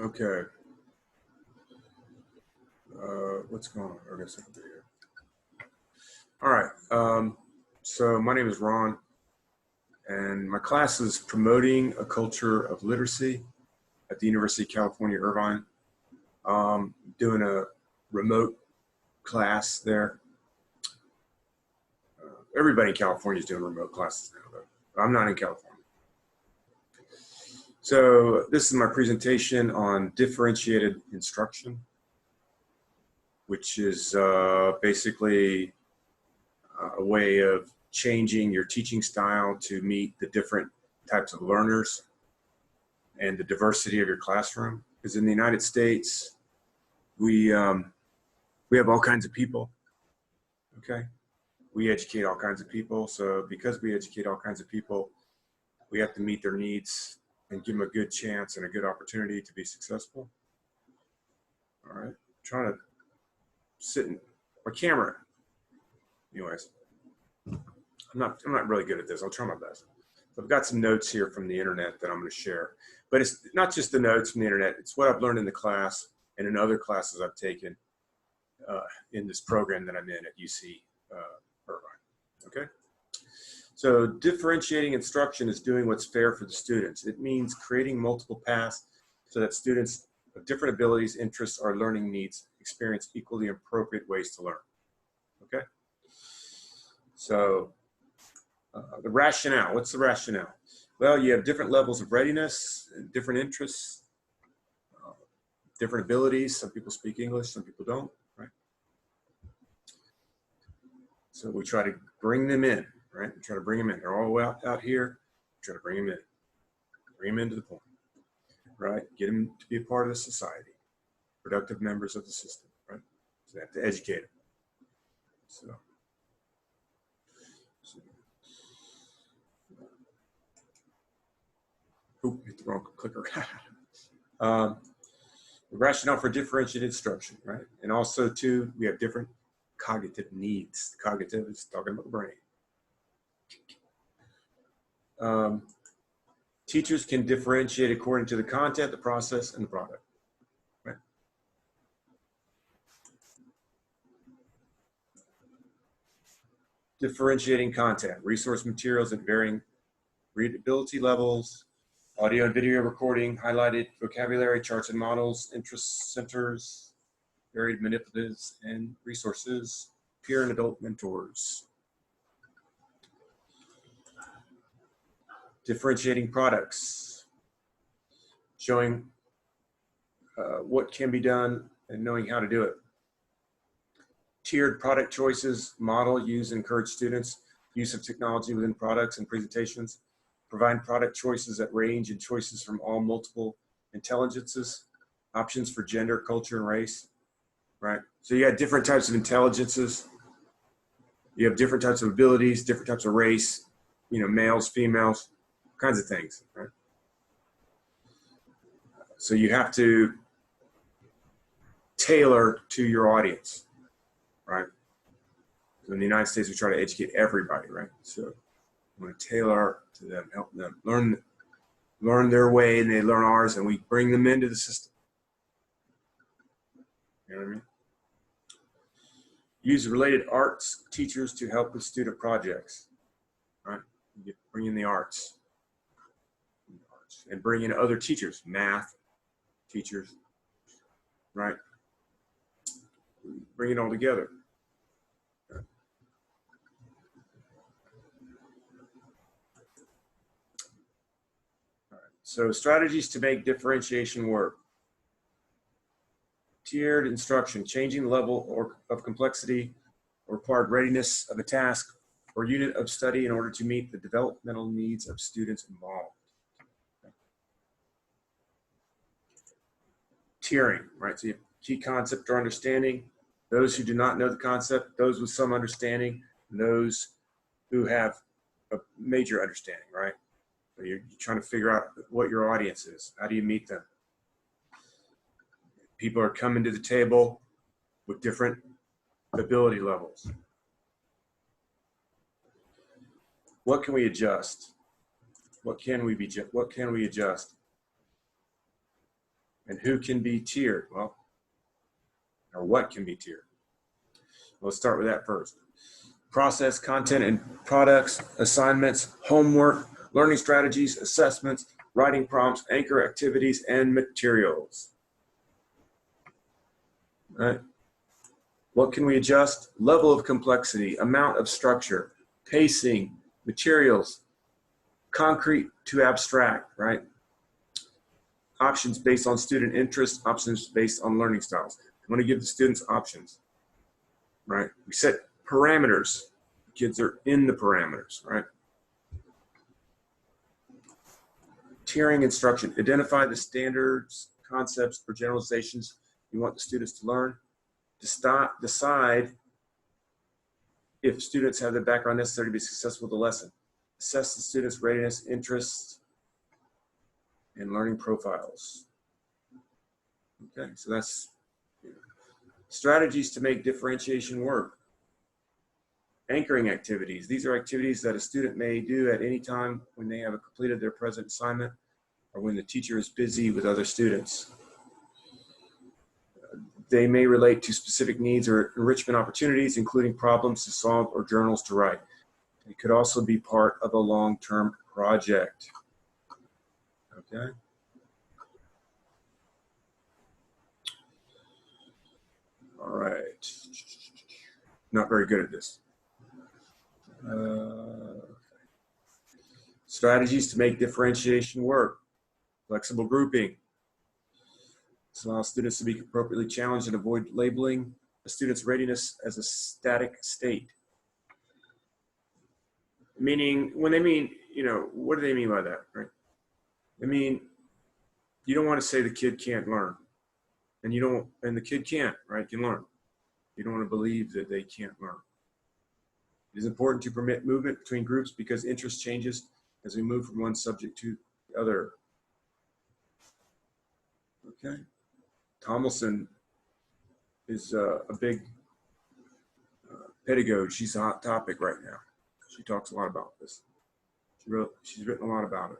Okay. What's going on? I guess I can do here. All right. So my name is Ron, and my class is Promoting a Culture of Literacy at the University of California, Irvine. Doing a remote class there. Everybody in California is doing remote classes now, though. I'm not in California. So this is my presentation on differentiated instruction, which is basically a way of changing your teaching style to meet the different types of learners and the diversity of your classroom. Because in the United States, we have all kinds of people, okay? We educate all kinds of people. So because we educate all kinds of people, we have to meet their needs and give them a good chance and a good opportunity to be successful. All right, I'm trying to sit in my camera. Anyways, I'm not really good at this. I'll try my best. So I've got some notes here from the internet that I'm going to share, but it's not just the notes from the internet. It's what I've learned in the class and in other classes I've taken in this program that I'm in at UC Irvine. Okay. So differentiating instruction is doing what's fair for the students. It means creating multiple paths so that students of different abilities, interests, or learning needs experience equally appropriate ways to learn. Okay. So the rationale, what's the rationale? Well, you have different levels of readiness, different interests, different abilities. Some people speak English, some people don't, right? So we try to bring them in, right? We try to bring them in. They're all out here. We try to bring them in. Bring them into the point, right? Get them to be a part of the society, productive members of the system, right? So they have to educate them. So oop, hit the wrong clicker. The rationale for differentiated instruction, right? And also, too, we have different cognitive needs. Cognitive is talking about the brain. Teachers can differentiate according to the content, the process, and the product, right? Differentiating content, resource materials at varying readability levels, audio and video recording, highlighted vocabulary, charts and models, interest centers, varied manipulatives and resources, peer and adult mentors. Differentiating products, showing what can be done and knowing how to do it. Tiered product choices, model, use, encourage students, use of technology within products and presentations, provide product choices that range and choices from all multiple intelligences, options for gender, culture, and race, right? So you have different types of intelligences. You have different types of abilities, different types of race, you know, males, females, kinds of things, right? So you have to tailor to your audience, right? So in the United States, we try to educate everybody, right? So I'm going to tailor to them, help them learn their way, and they learn ours, and we bring them into the system. You know what I mean? Use related arts teachers to help with student projects, right? Bring in the arts and bring in other teachers, math teachers, right? Bring it all together. All right. So strategies to make differentiation work. Tiered instruction, changing the level of complexity or required readiness of a task or unit of study in order to meet the developmental needs of students involved. Tiering, right? So you have key concept or understanding, those who do not know the concept, those with some understanding, and those who have a major understanding, right? So you're trying to figure out what your audience is. How do you meet them? People are coming to the table with different ability levels. What can we adjust? What can we adjust? And who can be tiered? Well, or what can be tiered? Let's start with that first. Process, content, and products, assignments, homework, learning strategies, assessments, writing prompts, anchor activities, and materials. All right. What can we adjust? Level of complexity, amount of structure, pacing, materials, concrete to abstract, right? Options based on student interest, options based on learning styles. I want to give the students options, right? We set parameters. The kids are in the parameters, right? Tiering instruction. Identify the standards, concepts, or generalizations you want the students to learn. Decide if students have the background necessary to be successful with the lesson. Assess the students' readiness, interests, and learning profiles. Okay, so that's strategies to make differentiation work. Anchoring activities. These are activities that a student may do at any time when they have completed their present assignment or when the teacher is busy with other students. They may relate to specific needs or enrichment opportunities, including problems to solve or journals to write. It could also be part of a long-term project. Okay. All right. Not very good at this. Strategies to make differentiation work. Flexible grouping. This allows students to be appropriately challenged and avoid labeling a student's readiness as a static state. Meaning, when they mean, what do they mean by that, right? I mean, you don't want to say the kid can't learn. And the kid can't, right? Can learn. You don't want to believe that they can't learn. It is important to permit movement between groups because interest changes as we move from one subject to the other. Okay. Tomlinson is a big pedagogue. She's a hot topic right now. She talks a lot about this. She's written a lot about it.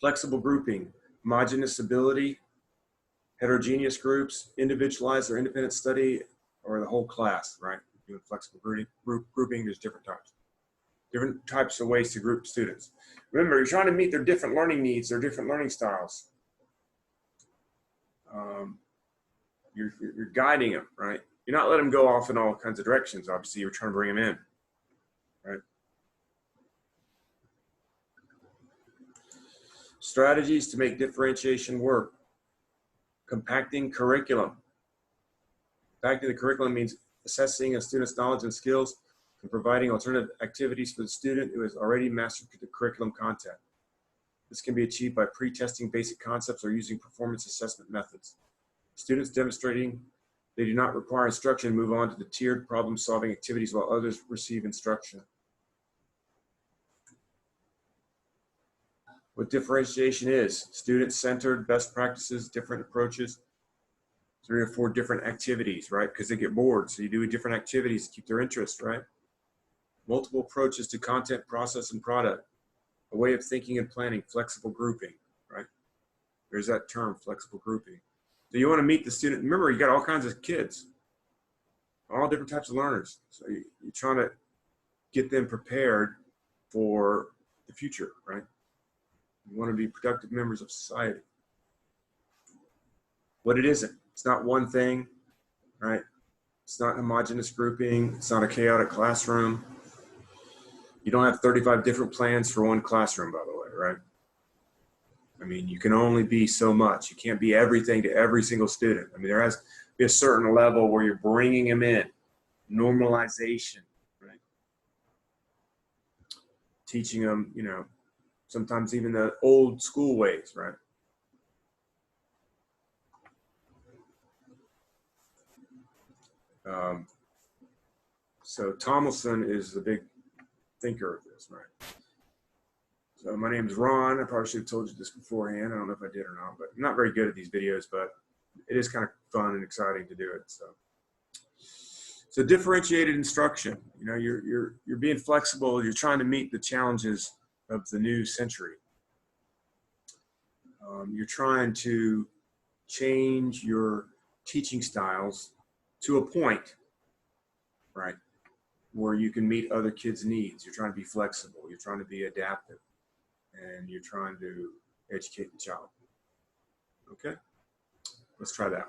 Flexible grouping, homogeneous ability, heterogeneous groups, individualized or independent study, or the whole class, right? Doing flexible grouping, there's different types of ways to group students. Remember, you're trying to meet their different learning needs, their different learning styles. You're guiding them, right? You're not letting them go off in all kinds of directions. Obviously, you're trying to bring them in, right? Strategies to make differentiation work. Compacting curriculum. Compacting the curriculum means assessing a student's knowledge and skills and providing alternative activities for the student who has already mastered the curriculum content. This can be achieved by pre-testing basic concepts or using performance assessment methods. Students demonstrating they do not require instruction move on to the tiered problem-solving activities while others receive instruction. What differentiation is: student-centered, best practices, different approaches, 3 or 4 different activities, right? Because they get bored, so you do different activities to keep their interest, right? Multiple approaches to content, process, and product. A way of thinking and planning, flexible grouping, right? There's that term, flexible grouping. So you want to meet the student. Remember, you got all kinds of kids, all different types of learners. So you're trying to get them prepared for the future, right? You want to be productive members of society. What it isn't. It's not one thing, right? It's not homogeneous grouping. It's not a chaotic classroom. You don't have 35 different plans for one classroom, by the way, right? I mean, you can only be so much. You can't be everything to every single student. I mean, there has to be a certain level where you're bringing them in. Normalization, right? Teaching them, sometimes even the old school ways, right? So Tomlinson is the big thinker of this, right? So my name is Ron. I probably should have told you this beforehand. I don't know if I did or not, but I'm not very good at these videos, but it is kind of fun and exciting to do it. So differentiated instruction. You're being flexible. You're trying to meet the challenges of the new century. You're trying to change your teaching styles to a point, right, where you can meet other kids' needs. You're trying to be flexible. You're trying to be adaptive, and you're trying to educate the child. Okay, let's try that.